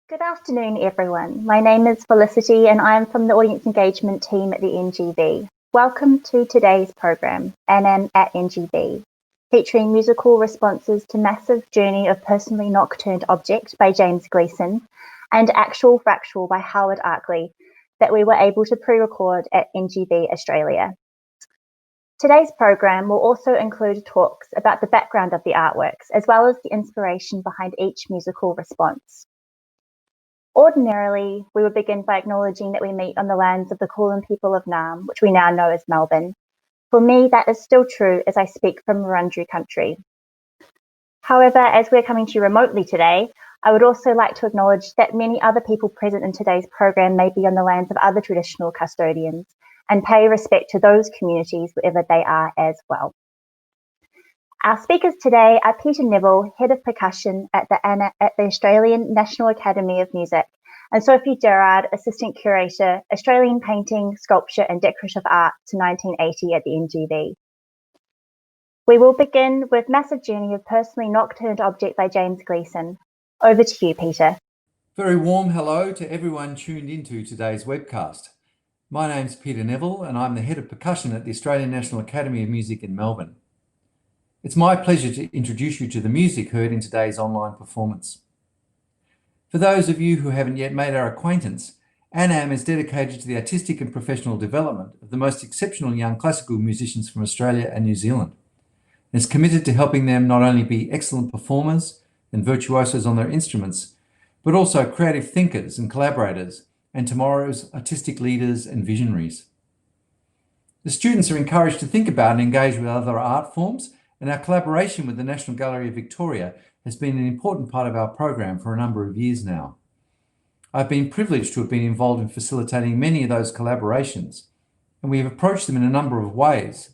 Good afternoon, everyone. My name is Felicity and I am from the Audience Engagement team at the NGV. Welcome to today's program, ANAM at NGV, featuring musical responses to Massive Journey of Personally Nocturned Object by James Gleeson and Actual Fractual by Howard Arkley that we were able to pre-record at NGV Australia. Today's program will also include talks about the background of the artworks, as well as the inspiration behind each musical response. Ordinarily, we would begin by acknowledging that we meet on the lands of the Kulin people of Nam, which we now know as Melbourne. For me, that is still true as I speak from Wurundjeri country. However, as we're coming to you remotely today, I would also like to acknowledge that many other people present in today's program may be on the lands of other traditional custodians, and pay respect to those communities wherever they are as well. Our speakers today are Peter Neville, Head of Percussion at the Australian National Academy of Music, and Sophie Gerhard, Assistant Curator, Australian Painting, Sculpture and Decorative Arts to 1980 at the NGV. We will begin with Massive Journey of Personally Nocturned Object by James Gleeson. Over to you, Peter. Very warm hello to everyone tuned into today's webcast. My name's Peter Neville and I'm the Head of Percussion at the Australian National Academy of Music in Melbourne. It's my pleasure to introduce you to the music heard in today's online performance. For those of you who haven't yet made our acquaintance, ANAM is dedicated to the artistic and professional development of the most exceptional young classical musicians from Australia and New Zealand, and is committed to helping them not only be excellent performers and virtuosos on their instruments, but also creative thinkers and collaborators and tomorrow's artistic leaders and visionaries. The students are encouraged to think about and engage with other art forms, and our collaboration with the National Gallery of Victoria has been an important part of our program for a number of years now. I've been privileged to have been involved in facilitating many of those collaborations, and we have approached them in a number of ways,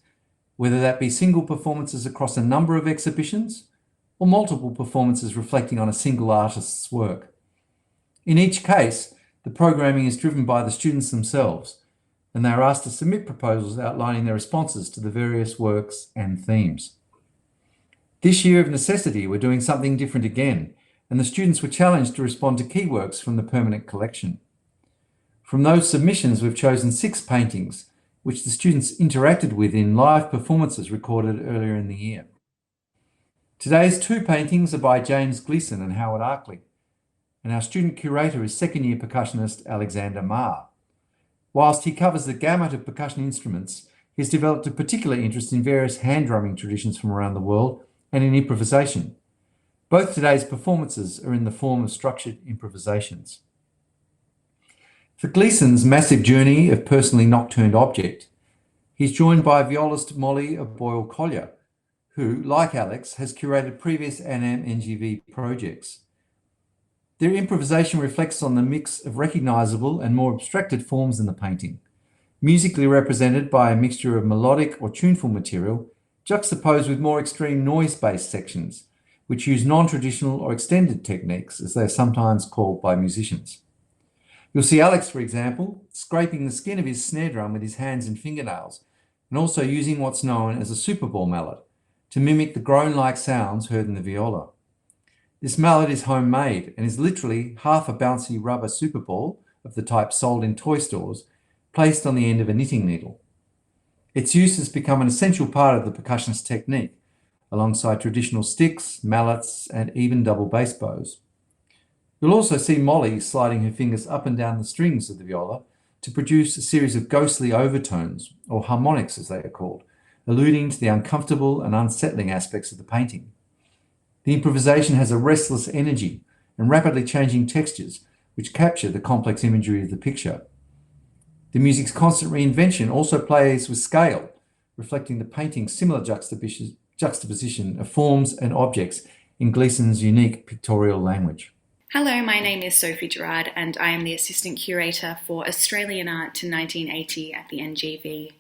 whether that be single performances across a number of exhibitions or multiple performances reflecting on a single artist's work. In each case, the programming is driven by the students themselves, and they are asked to submit proposals outlining their responses to the various works and themes. This year of necessity, we're doing something different again, and the students were challenged to respond to key works from the permanent collection. From those submissions, we've chosen 6 paintings, which the students interacted with in live performances recorded earlier in the year. Today's 2 paintings are by James Gleeson and Howard Arkley, and our student curator is second-year percussionist Alexander Meagher. Whilst he covers the gamut of percussion instruments, he's developed a particular interest in various hand drumming traditions from around the world and in improvisation. Both today's performances are in the form of structured improvisations. For Gleeson's Massive Journey of Personally Nocturned Object, he's joined by violist Molly Collier-O'Boyle, who, like Alex, has curated previous ANAM NGV projects. Their improvisation reflects on the mix of recognisable and more abstracted forms in the painting, musically represented by a mixture of melodic or tuneful material juxtaposed with more extreme noise-based sections, which use non-traditional or extended techniques, as they are sometimes called by musicians. You'll see Alex, for example, scraping the skin of his snare drum with his hands and fingernails, and also using what's known as a Super Ball mallet to mimic the groan-like sounds heard in the viola. This mallet is homemade and is literally half a bouncy rubber Super Ball of the type sold in toy stores, placed on the end of a knitting needle. Its use has become an essential part of the percussionist technique, alongside traditional sticks, mallets, and even double bass bows. You'll also see Molly sliding her fingers up and down the strings of the viola to produce a series of ghostly overtones, or harmonics as they are called, alluding to the uncomfortable and unsettling aspects of the painting. The improvisation has a restless energy and rapidly changing textures, which capture the complex imagery of the picture. The music's constant reinvention also plays with scale, reflecting the painting's similar juxtaposition of forms and objects in Gleeson's unique pictorial language. Hello, my name is Sophie Gerhard and I am the Assistant Curator for Australian Art to 1980 at the NGV.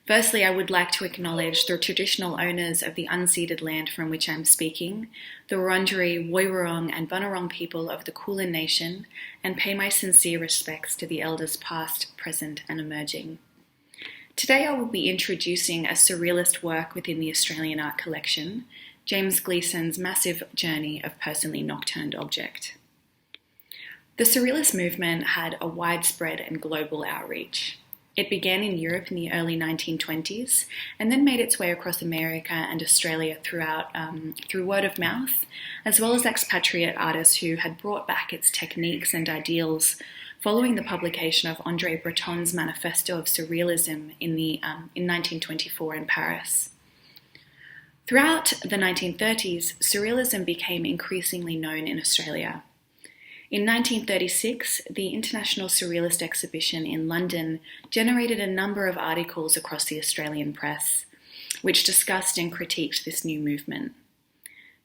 Firstly, I would like to acknowledge the traditional owners of the unceded land from which I'm speaking, the Wurundjeri, Woiwurrung and Bunurong people of the Kulin Nation, and pay my sincere respects to the elders past, present and emerging. Today I will be introducing a surrealist work within the Australian Art collection, James Gleeson's Massive Journey of Personally Nocturned Object. The Surrealist movement had a widespread and global outreach. It began in Europe in the early 1920s and then made its way across America and Australia through word of mouth, as well as expatriate artists who had brought back its techniques and ideals following the publication of André Breton's Manifesto of Surrealism in 1924 in Paris. Throughout the 1930s, Surrealism became increasingly known in Australia. In 1936, the International Surrealist Exhibition in London generated a number of articles across the Australian press, which discussed and critiqued this new movement.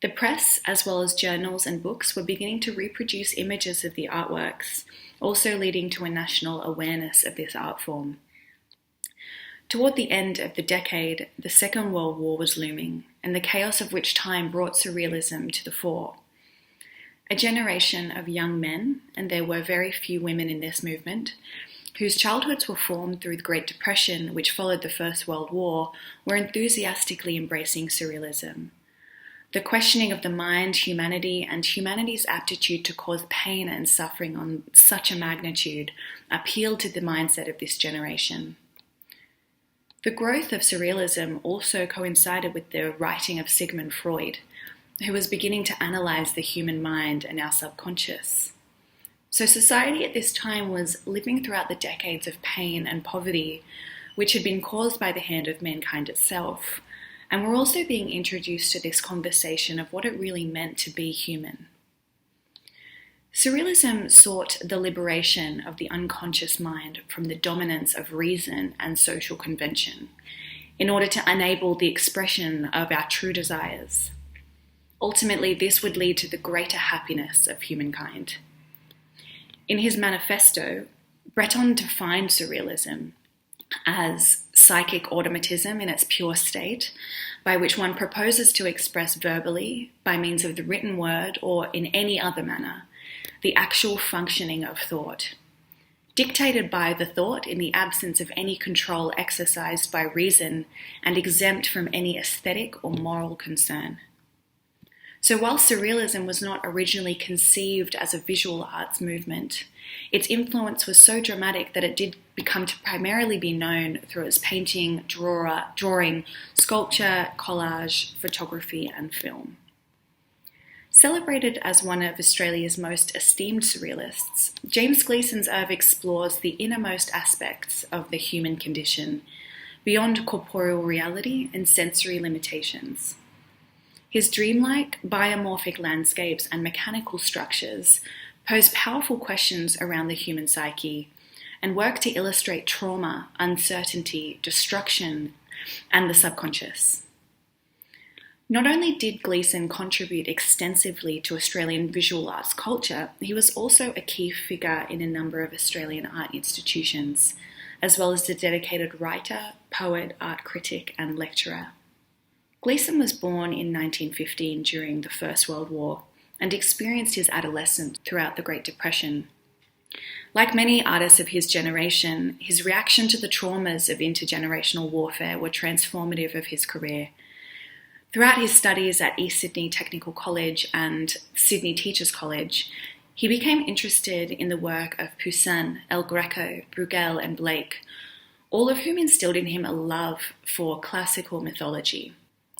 The press, as well as journals and books, were beginning to reproduce images of the artworks, also leading to a national awareness of this art form. Toward the end of the decade, the Second World War was looming, and the chaos of which time brought Surrealism to the fore. A generation of young men, and there were very few women in this movement, whose childhoods were formed through the Great Depression, which followed the First World War, were enthusiastically embracing Surrealism. The questioning of the mind, humanity, and humanity's aptitude to cause pain and suffering on such a magnitude appealed to the mindset of this generation. The growth of Surrealism also coincided with the writing of Sigmund Freud, who was beginning to analyze the human mind and our subconscious. So society at this time was living throughout the decades of pain and poverty, which had been caused by the hand of mankind itself, and we're also being introduced to this conversation of what it really meant to be human. Surrealism sought the liberation of the unconscious mind from the dominance of reason and social convention, in order to enable the expression of our true desires. Ultimately, this would lead to the greater happiness of humankind. In his manifesto, Breton defined Surrealism as psychic automatism in its pure state, by which one proposes to express verbally, by means of the written word or in any other manner, the actual functioning of thought, dictated by the thought in the absence of any control exercised by reason and exempt from any aesthetic or moral concern. So while Surrealism was not originally conceived as a visual arts movement, its influence was so dramatic that it did become to primarily be known through its painting, drawing, sculpture, collage, photography, and film. Celebrated as one of Australia's most esteemed surrealists, James Gleeson's oeuvre explores the innermost aspects of the human condition, beyond corporeal reality and sensory limitations. His dreamlike, biomorphic landscapes and mechanical structures pose powerful questions around the human psyche and work to illustrate trauma, uncertainty, destruction, and the subconscious. Not only did Gleeson contribute extensively to Australian visual arts culture, he was also a key figure in a number of Australian art institutions, as well as a dedicated writer, poet, art critic, and lecturer. Gleeson was born in 1915 during the First World War and experienced his adolescence throughout the Great Depression. Like many artists of his generation, his reaction to the traumas of intergenerational warfare were transformative of his career. Throughout his studies at East Sydney Technical College and Sydney Teachers College, he became interested in the work of Poussin, El Greco, Bruegel, and Blake, all of whom instilled in him a love for classical mythology.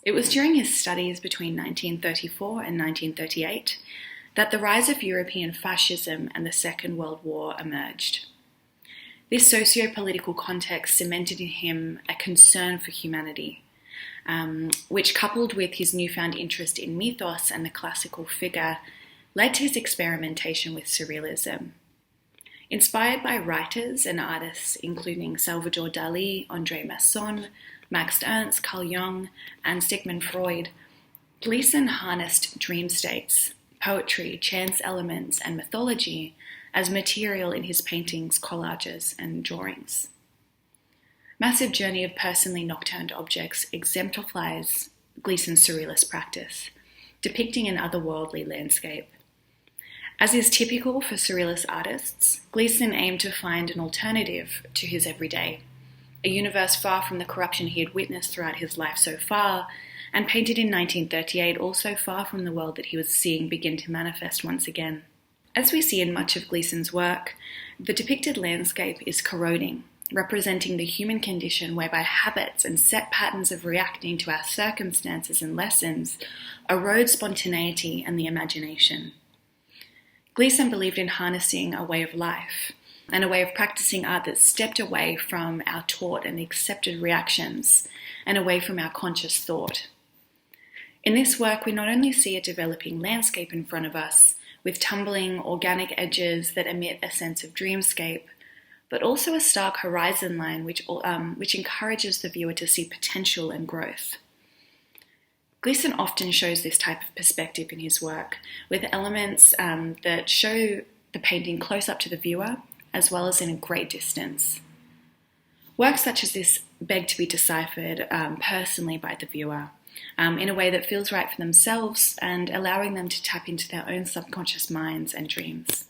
It was during his studies between 1934 and 1938 that the rise of European fascism and the Second World War emerged. This socio-political context cemented in him a concern for humanity, which, coupled with his newfound interest in mythos and the classical figure, led to his experimentation with surrealism. Inspired by writers and artists including Salvador Dali, André Masson, Max Ernst, Carl Jung, and Sigmund Freud, Gleeson harnessed dream states, poetry, chance elements, and mythology as material in his paintings, collages, and drawings. Massive Journey of Personally Nocturned Objects exemplifies Gleeson's surrealist practice, depicting an otherworldly landscape. As is typical for surrealist artists, Gleeson aimed to find an alternative to his everyday, a universe far from the corruption he had witnessed throughout his life so far, and painted in 1938 also far from the world that he was seeing begin to manifest once again. As we see in much of Gleeson's work, the depicted landscape is corroding, representing the human condition whereby habits and set patterns of reacting to our circumstances and lessons erode spontaneity and the imagination. Gleeson believed in harnessing a way of life and a way of practicing art that stepped away from our taught and accepted reactions and away from our conscious thought. In this work, we not only see a developing landscape in front of us with tumbling organic edges that emit a sense of dreamscape, but also a stark horizon line which encourages the viewer to see potential and growth. Gleeson often shows this type of perspective in his work, with elements that show the painting close up to the viewer, as well as in a great distance. Works such as this beg to be deciphered personally by the viewer, in a way that feels right for themselves and allowing them to tap into their own subconscious minds and dreams.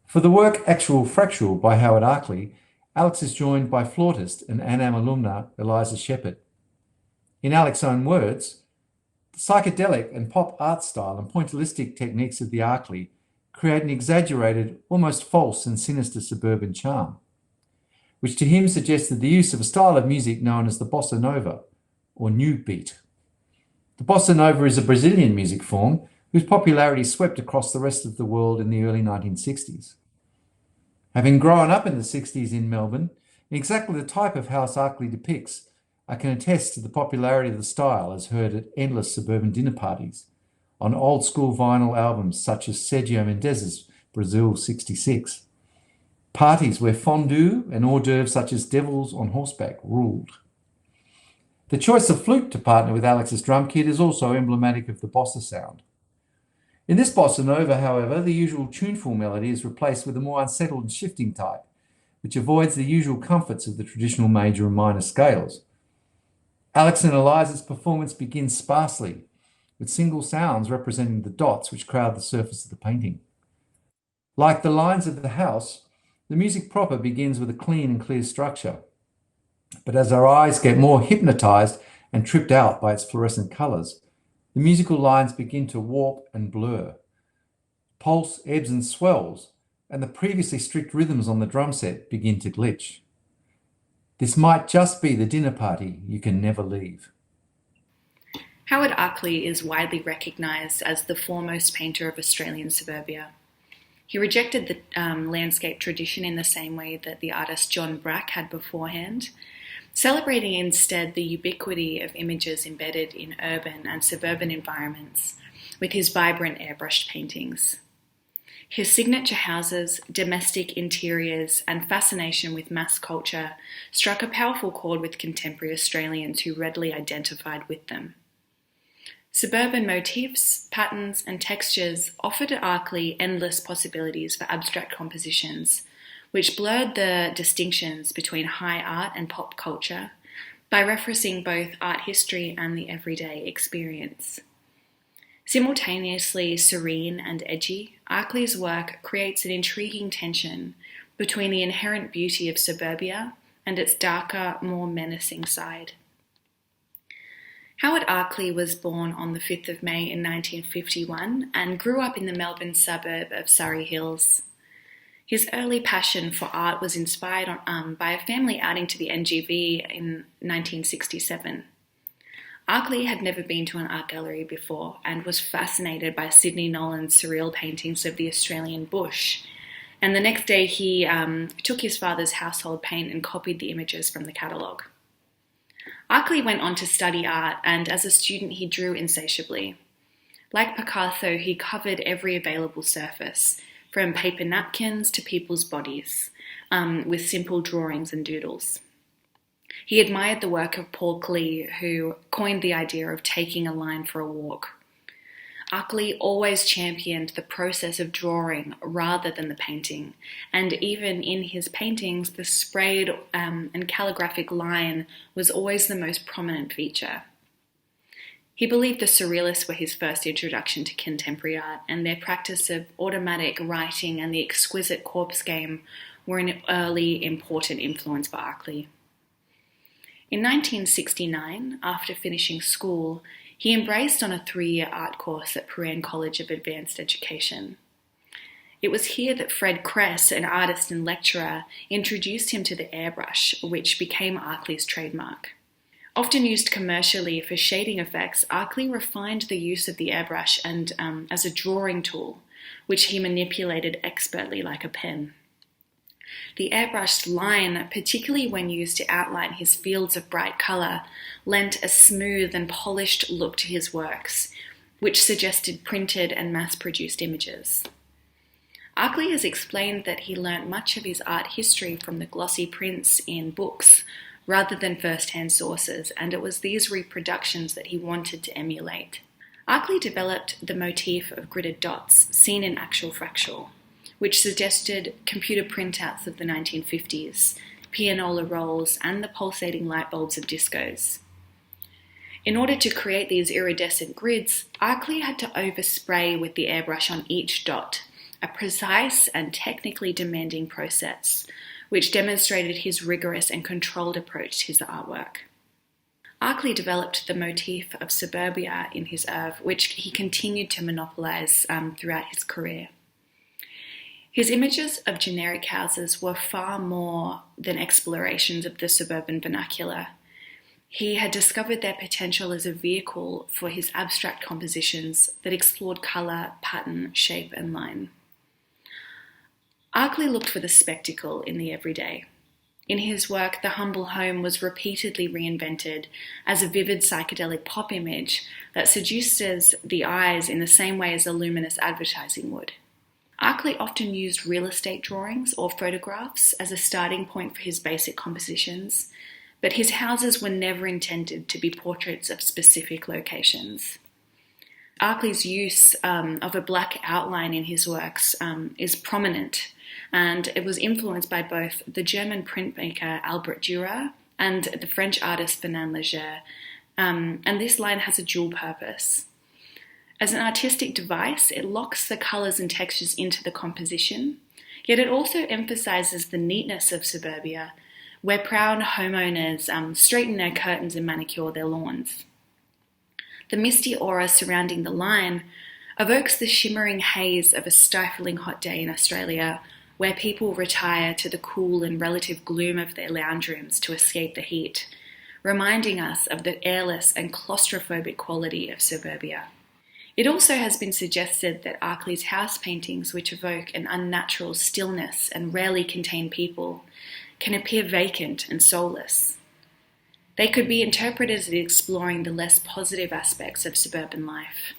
For the work Actual Fractual by Howard Arkley, Alex is joined by flautist and ANAM alumna Eliza Shephard. In Alex's own words, the psychedelic and pop art style and pointillistic techniques of the Arkley create an exaggerated, almost false and sinister suburban charm, which to him suggested the use of a style of music known as the bossa nova, or new beat. The bossa nova is a Brazilian music form whose popularity swept across the rest of the world in the early 1960s. Having grown up in the 60s in Melbourne, in exactly the type of house Arkley depicts, I can attest to the popularity of the style as heard at endless suburban dinner parties, on old school vinyl albums such as Sergio Mendes's Brazil 66. Parties where fondue and hors d'oeuvres such as Devils on Horseback ruled. The choice of flute to partner with Alex's drum kit is also emblematic of the bossa sound. In this bossa nova, however, the usual tuneful melody is replaced with a more unsettled and shifting type, which avoids the usual comforts of the traditional major and minor scales. Alex and Eliza's performance begins sparsely, with single sounds representing the dots which crowd the surface of the painting. Like the lines of the house, the music proper begins with a clean and clear structure. But as our eyes get more hypnotized and tripped out by its fluorescent colors, the musical lines begin to warp and blur. Pulse ebbs and swells, and the previously strict rhythms on the drum set begin to glitch. This might just be the dinner party you can never leave. Howard Arkley is widely recognised as the foremost painter of Australian suburbia. He rejected the landscape tradition in the same way that the artist John Brack had beforehand, celebrating instead the ubiquity of images embedded in urban and suburban environments with his vibrant airbrushed paintings. His signature houses, domestic interiors, and fascination with mass culture struck a powerful chord with contemporary Australians who readily identified with them. Suburban motifs, patterns, and textures offered Arkley endless possibilities for abstract compositions, which blurred the distinctions between high art and pop culture by referencing both art history and the everyday experience. Simultaneously serene and edgy, Arkley's work creates an intriguing tension between the inherent beauty of suburbia and its darker, more menacing side. Howard Arkley was born on the 5th of May in 1951 and grew up in the Melbourne suburb of Surrey Hills. His early passion for art was inspired by a family outing to the NGV in 1967. Arkley had never been to an art gallery before and was fascinated by Sidney Nolan's surreal paintings of the Australian bush. And the next day he took his father's household paint and copied the images from the catalogue. Arkley went on to study art, and as a student he drew insatiably. Like Picasso, he covered every available surface, from paper napkins to people's bodies, with simple drawings and doodles. He admired the work of Paul Klee, who coined the idea of taking a line for a walk. Arkley always championed the process of drawing rather than the painting, and even in his paintings, the sprayed and calligraphic line was always the most prominent feature. He believed the Surrealists were his first introduction to contemporary art, and their practice of automatic writing and the exquisite corpse game were an early important influence for Arkley. In 1969, after finishing school, he embraced on a 3-year art course at Prahran College of Advanced Education. It was here that Fred Kress, an artist and lecturer, introduced him to the airbrush, which became Arkley's trademark. Often used commercially for shading effects, Arkley refined the use of the airbrush and as a drawing tool, which he manipulated expertly like a pen. The airbrushed line, particularly when used to outline his fields of bright colour, lent a smooth and polished look to his works, which suggested printed and mass-produced images. Arkley has explained that he learnt much of his art history from the glossy prints in books rather than first-hand sources, and it was these reproductions that he wanted to emulate. Arkley developed the motif of gridded dots, seen in actual fractual, which suggested computer printouts of the 1950s, pianola rolls, and the pulsating light bulbs of discos. In order to create these iridescent grids, Arkley had to overspray with the airbrush on each dot, a precise and technically demanding process, which demonstrated his rigorous and controlled approach to his artwork. Arkley developed the motif of suburbia in his oeuvre, which he continued to monopolise throughout his career. His images of generic houses were far more than explorations of the suburban vernacular. He had discovered their potential as a vehicle for his abstract compositions that explored colour, pattern, shape, and line. Arkley looked for the spectacle in the everyday. In his work, the humble home was repeatedly reinvented as a vivid psychedelic pop image that seduces the eyes in the same way as a luminous advertising would. Arkley often used real estate drawings or photographs as a starting point for his basic compositions, but his houses were never intended to be portraits of specific locations. Arkley's use of a black outline in his works is prominent, and it was influenced by both the German printmaker Albert Dürer and the French artist Fernand Léger, and this line has a dual purpose. As an artistic device, it locks the colours and textures into the composition, yet it also emphasises the neatness of suburbia, where proud homeowners straighten their curtains and manicure their lawns. The misty aura surrounding the line evokes the shimmering haze of a stifling hot day in Australia, where people retire to the cool and relative gloom of their lounge rooms to escape the heat, reminding us of the airless and claustrophobic quality of suburbia. It also has been suggested that Arkley's house paintings, which evoke an unnatural stillness and rarely contain people, can appear vacant and soulless. They could be interpreted as exploring the less positive aspects of suburban life,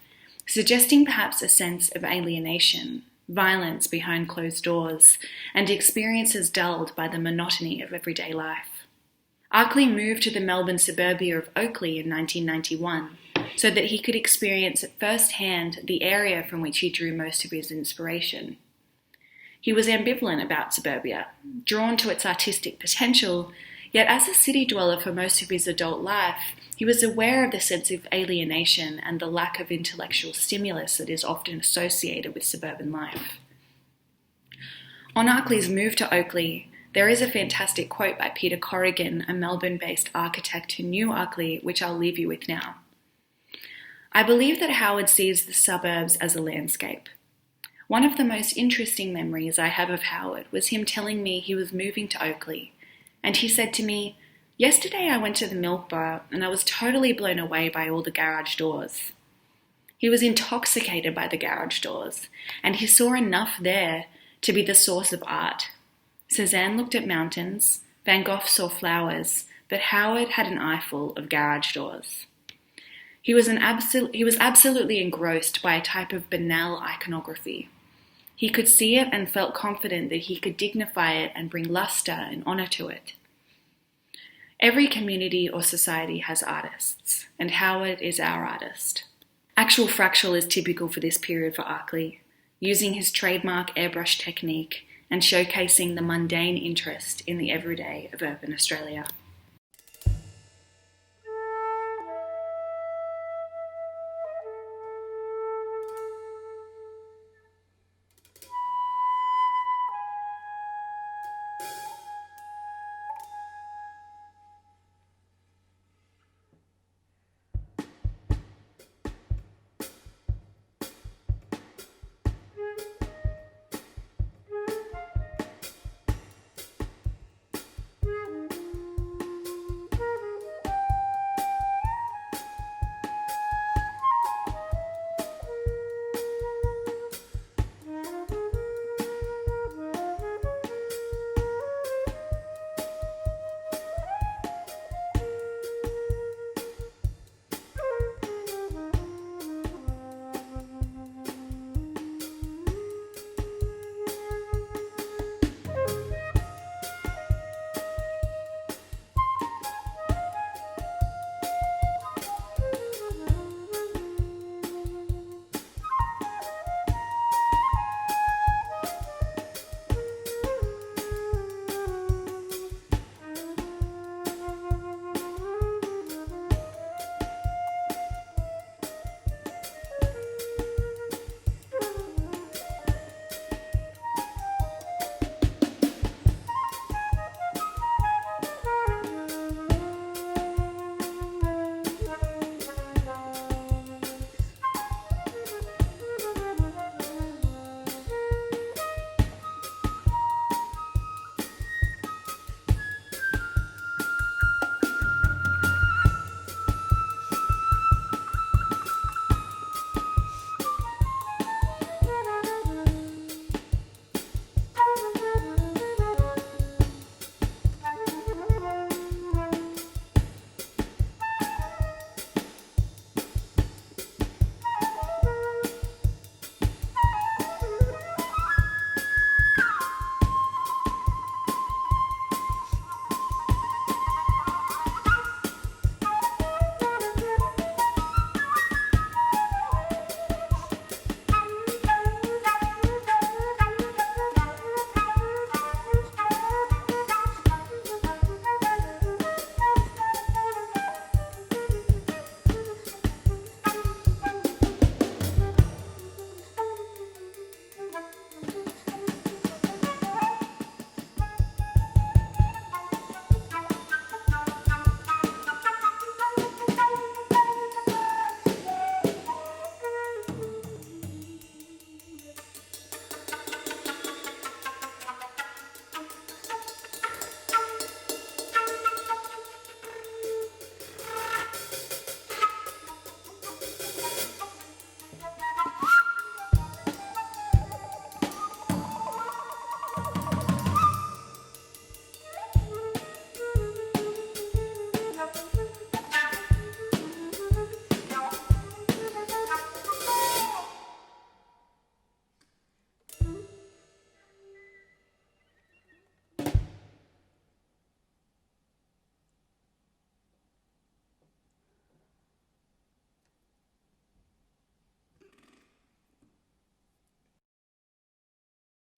suggesting perhaps a sense of alienation, violence behind closed doors, and experiences dulled by the monotony of everyday life. Arkley moved to the Melbourne suburbia of Oakleigh in 1991 so that he could experience at first hand the area from which he drew most of his inspiration. He was ambivalent about suburbia, drawn to its artistic potential, yet as a city dweller for most of his adult life, he was aware of the sense of alienation and the lack of intellectual stimulus that is often associated with suburban life. On Arkley's move to Oakleigh, there is a fantastic quote by Peter Corrigan, a Melbourne-based architect who knew Arkley, which I'll leave you with now. I believe that Howard sees the suburbs as a landscape. One of the most interesting memories I have of Howard was him telling me he was moving to Oakleigh, and he said to me, "Yesterday I went to the milk bar and I was totally blown away by all the garage doors." He was intoxicated by the garage doors, and he saw enough there to be the source of art. Cézanne looked at mountains, Van Gogh saw flowers, but Howard had an eyeful of garage doors. He was absolutely engrossed by a type of banal iconography. He could see it and felt confident that he could dignify it and bring luster and honour to it. Every community or society has artists, and Howard is our artist. Actual fractual is typical for this period for Arkley, using his trademark airbrush technique and showcasing the mundane interest in the everyday of urban Australia.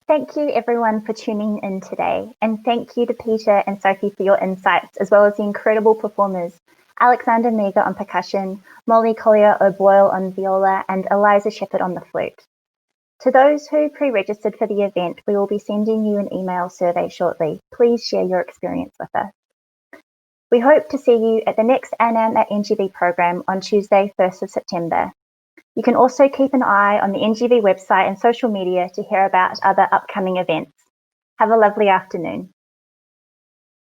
Thank you everyone for tuning in today, and thank you to Peter and Sophie for your insights, as well as the incredible performers, Alexander Meagher on percussion, Molly Collier-O'Boyle on viola, and Eliza Shephard on the flute. To those who pre-registered for the event, we will be sending you an email survey shortly. Please share your experience with us. We hope to see you at the next ANAM at NGV program on Tuesday, 1st of September. You can also keep an eye on the NGV website and social media to hear about other upcoming events. Have a lovely afternoon.